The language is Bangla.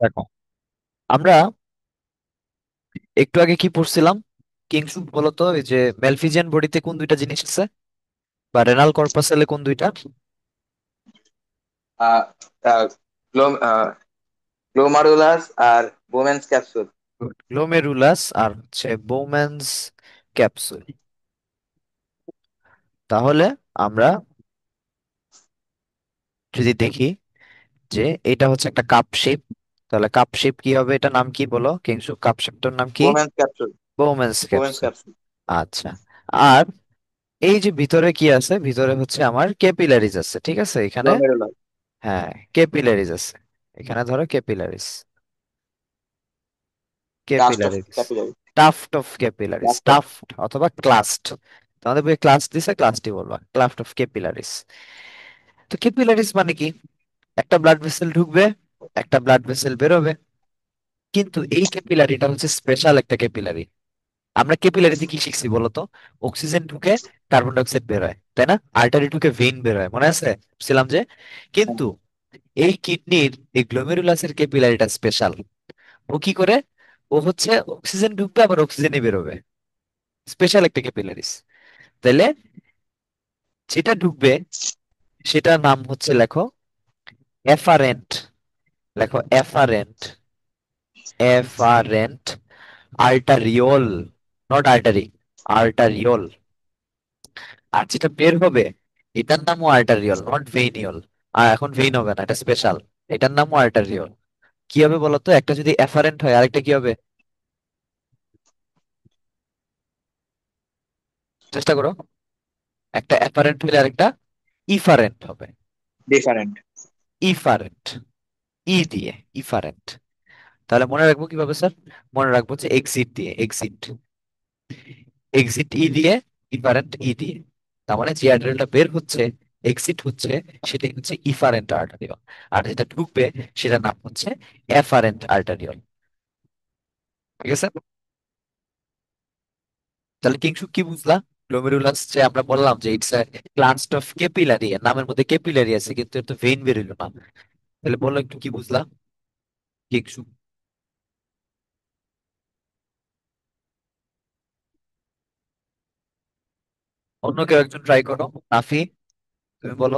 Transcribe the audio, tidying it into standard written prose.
দেখো, আমরা একটু আগে কি পড়ছিলাম? কিংসুক বলতো, এই যে ম্যালফিজিয়ান বডিতে কোন দুইটা জিনিস আছে, বা রেনাল কর্পাসেলে কোন দুইটা? আহ আহ, গ্লোম গ্লোমারুলাস আর বোমেন্স ক্যাপসুল। গ্লোমেরুলাস আর হচ্ছে বোম্যান্স ক্যাপসুল। তাহলে আমরা যদি দেখি যে এটা হচ্ছে একটা কাপ শেপ, তাহলে কাপ শেপ কি হবে? এটা নাম কি বলো, কিংসুক কাপ শেপটার নাম কি? Bowman's capsule. Bowman's Bowman's capsule. Capsule. আচ্ছা। আর এই যে ভিতরে কি আছে, ভিতরে হচ্ছে আমার ক্যাপিলারিজ আছে, ঠিক আছে এখানে। গ্লোমেরুলাস। হ্যাঁ, ক্যাপিলারিজ আছে এখানে, ধরো capillaries, cast of capillaries, capillary. Tuft of capillaries, cast of. Tuft অথবা ক্লাস্ট। তোমাদের বই ক্লাস দিছে, ক্লাসটি বলবা, ক্লাফট অফ ক্যাপিলারিজ। তো ক্যাপিলারিজ মানে কি? একটা ব্লাড ভেসেল ঢুকবে, একটা ব্লাড ভেসেল বেরোবে। কিন্তু এই ক্যাপিলারিটা হচ্ছে স্পেশাল একটা ক্যাপিলারি। আমরা ক্যাপিলারিতে কি শিখছি বলতো? অক্সিজেন ঢুকে, কার্বন ডাই অক্সাইড বেরোয়, তাই না? আর্টারি ঢুকে, ভেইন বেরোয়, মনে আছে? ছিলাম যে। কিন্তু এই কিডনির এই গ্লোমেরুলাসের ক্যাপিলারিটা স্পেশাল। ও কি করে? ও হচ্ছে অক্সিজেন ঢুকবে, আবার অক্সিজেনই বেরোবে। স্পেশাল একটা ক্যাপিলারিস। তাইলে যেটা ঢুকবে সেটার নাম হচ্ছে, লেখো, এফারেন্ট। লেখো efferent, efferent arteriole, not artery, arteriole. আর যেটা বের হবে এটার নামও আর্টারিওল, নট ভেইনিওল। আর এখন ভেইন হবে না, এটা স্পেশাল। এটার নামও আর্টারিওল। কি হবে বলতো? একটা যদি এফারেন্ট হয়, আরেকটা কি হবে? চেষ্টা করো। একটা অ্যাপারেন্ট হলে আরেকটা ইফারেন্ট হবে। ডিফারেন্ট। ইফারেন্ট, ই দিয়ে, ইফারেন্ট। তাহলে মনে রাখবো কিভাবে স্যার? মনে রাখবো যে এক্সিট দিয়ে, এক্সিট, এক্সিট ই দিয়ে, ইফারেন্ট ই দিয়ে। তার মানে যে আর্টারিটা বের হচ্ছে, এক্সিট হচ্ছে, সেটাই হচ্ছে ইফারেন্ট আর্টারিওল। আর যেটা ঢুকবে সেটার নাম হচ্ছে এফারেন্ট আর্টারিওল। ঠিক আছে? তাহলে কিংশুক কি বুঝলা? গ্লোমেরুলাস যে আমরা বললাম যে ইটস ক্লাস্ট অফ ক্যাপিলারি, নামের মধ্যে ক্যাপিলারি আছে কিন্তু এর তো ভেইন বেরোলো না। তাহলে বলো একটু কি বুঝলা কিংশুক? অন্য কেউ একজন ট্রাই করো। নাফি, তুমি বলো।